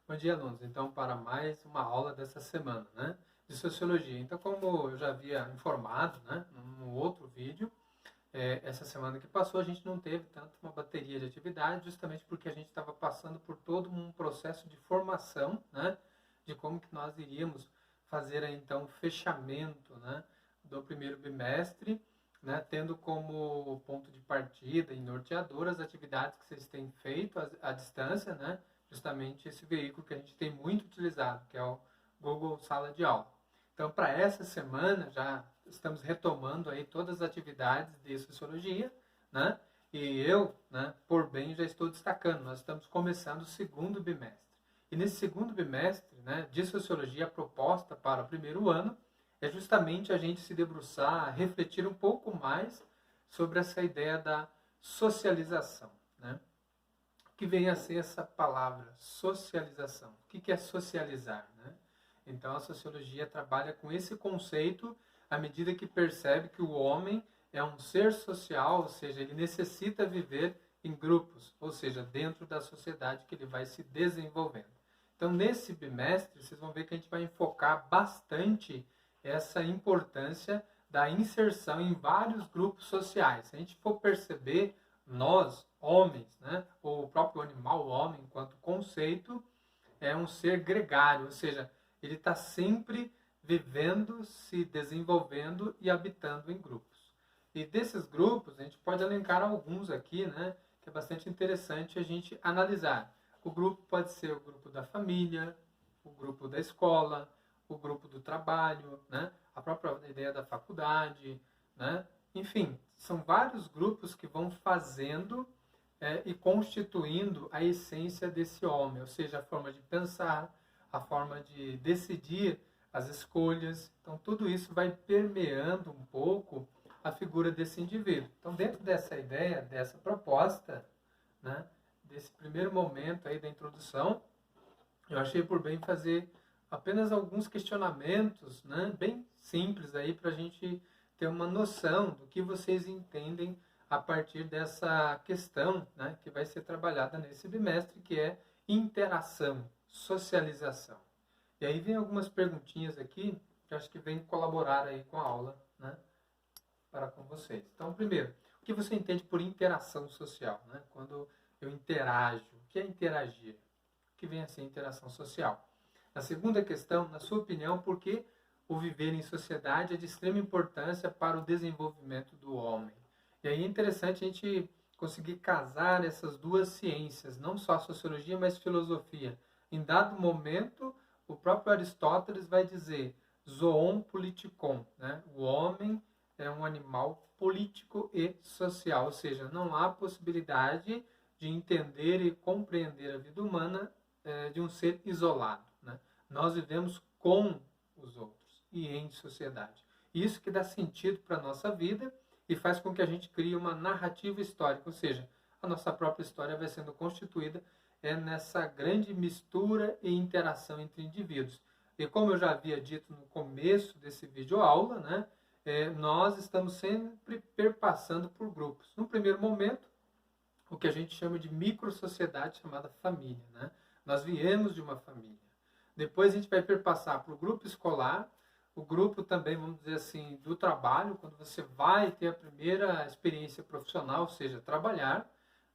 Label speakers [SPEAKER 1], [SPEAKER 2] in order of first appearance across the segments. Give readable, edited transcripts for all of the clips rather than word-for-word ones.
[SPEAKER 1] Bom dia, alunos. Então, para mais uma aula dessa semana, né, de Sociologia. Então, como eu já havia informado, né, no outro vídeo, essa semana que passou a gente não teve tanto uma bateria de atividades, justamente porque a gente estava passando por todo um processo de formação, né, de como que nós iríamos fazer aí, então, o fechamento, né, do primeiro bimestre, né, tendo como ponto de partida e norteador as atividades que vocês têm feito à distância, né, justamente esse veículo que a gente tem muito utilizado, que é o Google Sala de Aula. Então, para essa semana, já estamos retomando aí todas as atividades de Sociologia, né? E eu, né, por bem, já estou destacando, nós estamos começando o segundo bimestre. E nesse segundo bimestre, né, de Sociologia, a proposta para o primeiro ano é justamente a gente se debruçar, refletir um pouco mais sobre essa ideia da socialização, né? Que vem a ser essa palavra, socialização. O que é socializar, né? Então, a sociologia trabalha com esse conceito à medida que percebe que o homem é um ser social, ou seja, ele necessita viver em grupos, ou seja, dentro da sociedade que ele vai se desenvolvendo. Então, nesse bimestre, vocês vão ver que a gente vai enfocar bastante essa importância da inserção em vários grupos sociais. Se a gente for perceber, nós, homens, né, ou o próprio animal, o homem, enquanto conceito, é um ser gregário, ou seja, ele está sempre vivendo, se desenvolvendo e habitando em grupos. E desses grupos, a gente pode elencar alguns aqui, né, que é bastante interessante a gente analisar. O grupo pode ser o grupo da família, o grupo da escola, o grupo do trabalho, né, a própria ideia da faculdade, né, enfim, são vários grupos que vão fazendo e constituindo a essência desse homem, ou seja, a forma de pensar, a forma de decidir as escolhas. Então, tudo isso vai permeando um pouco a figura desse indivíduo. Então, dentro dessa ideia, dessa proposta, né, desse primeiro momento aí da introdução, eu achei por bem fazer apenas alguns questionamentos, né, bem simples aí para a gente ter uma noção do que vocês entendem a partir dessa questão, né, que vai ser trabalhada nesse bimestre, que é interação, socialização. E aí vem algumas perguntinhas aqui que acho que vem colaborar aí com a aula, né, para com vocês. Então, primeiro, o que você entende por interação social, né? Quando eu interajo, o que é interagir? O que vem a ser interação social? A segunda questão, na sua opinião, por que o viver em sociedade é de extrema importância para o desenvolvimento do homem? E aí é interessante a gente conseguir casar essas duas ciências, não só a sociologia, mas filosofia. Em dado momento, o próprio Aristóteles vai dizer zoon politikon, né? O homem é um animal político e social, ou seja, não há possibilidade de entender e compreender a vida humana de um ser isolado, né? Nós vivemos com os outros e em sociedade. Isso que dá sentido para a nossa vida e faz com que a gente crie uma narrativa histórica, ou seja, a nossa própria história vai sendo constituída nessa grande mistura e interação entre indivíduos. E como eu já havia dito no começo desse vídeo aula, né, nós estamos sempre perpassando por grupos. No primeiro momento, o que a gente chama de microsociedade chamada família, né? Nós viemos de uma família. Depois a gente vai perpassar para o grupo escolar, o grupo também, vamos dizer assim, do trabalho, quando você vai ter a primeira experiência profissional, ou seja, trabalhar.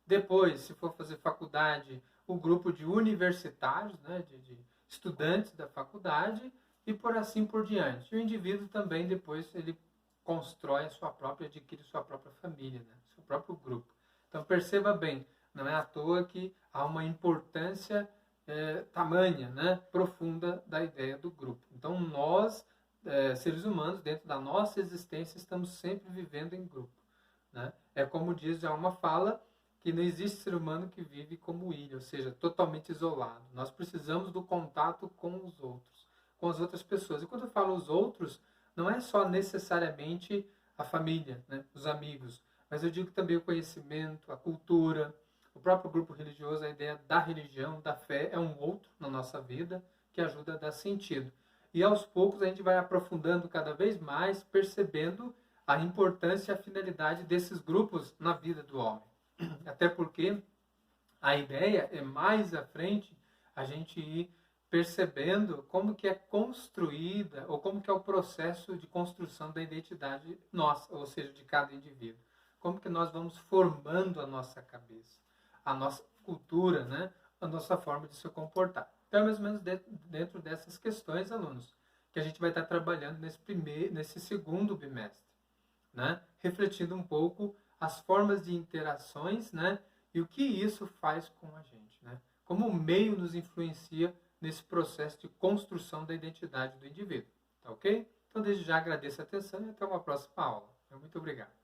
[SPEAKER 1] Depois, se for fazer faculdade, o grupo de universitários, né, de estudantes da faculdade, e por assim por diante. E o indivíduo também, depois, ele constrói a sua própria, adquire sua própria família, né, seu próprio grupo. Então, perceba bem, não é à toa que há uma importância tamanha, né, profunda da ideia do grupo. Então, nós, seres humanos, dentro da nossa existência, estamos sempre vivendo em grupo, né? É como diz já uma fala, que não existe ser humano que vive como ilha, ou seja, totalmente isolado. Nós precisamos do contato com os outros, com as outras pessoas. E quando eu falo os outros, não é só necessariamente a família, né, os amigos, mas eu digo também o conhecimento, a cultura, o próprio grupo religioso, a ideia da religião, da fé, é um outro na nossa vida que ajuda a dar sentido. E aos poucos a gente vai aprofundando cada vez mais, percebendo a importância e a finalidade desses grupos na vida do homem. Até porque a ideia é mais à frente a gente ir percebendo como que é construída, ou como que é o processo de construção da identidade nossa, ou seja, de cada indivíduo. Como que nós vamos formando a nossa cabeça, a nossa cultura, né? A nossa forma de se comportar. Então, é mais ou menos dentro dessas questões, alunos, que a gente vai estar trabalhando nesse segundo bimestre, né? Refletindo um pouco as formas de interações, né? E o que isso faz com a gente, né? Como o meio nos influencia nesse processo de construção da identidade do indivíduo, tá ok? Então, desde já agradeço a atenção e até uma próxima aula. Muito obrigado.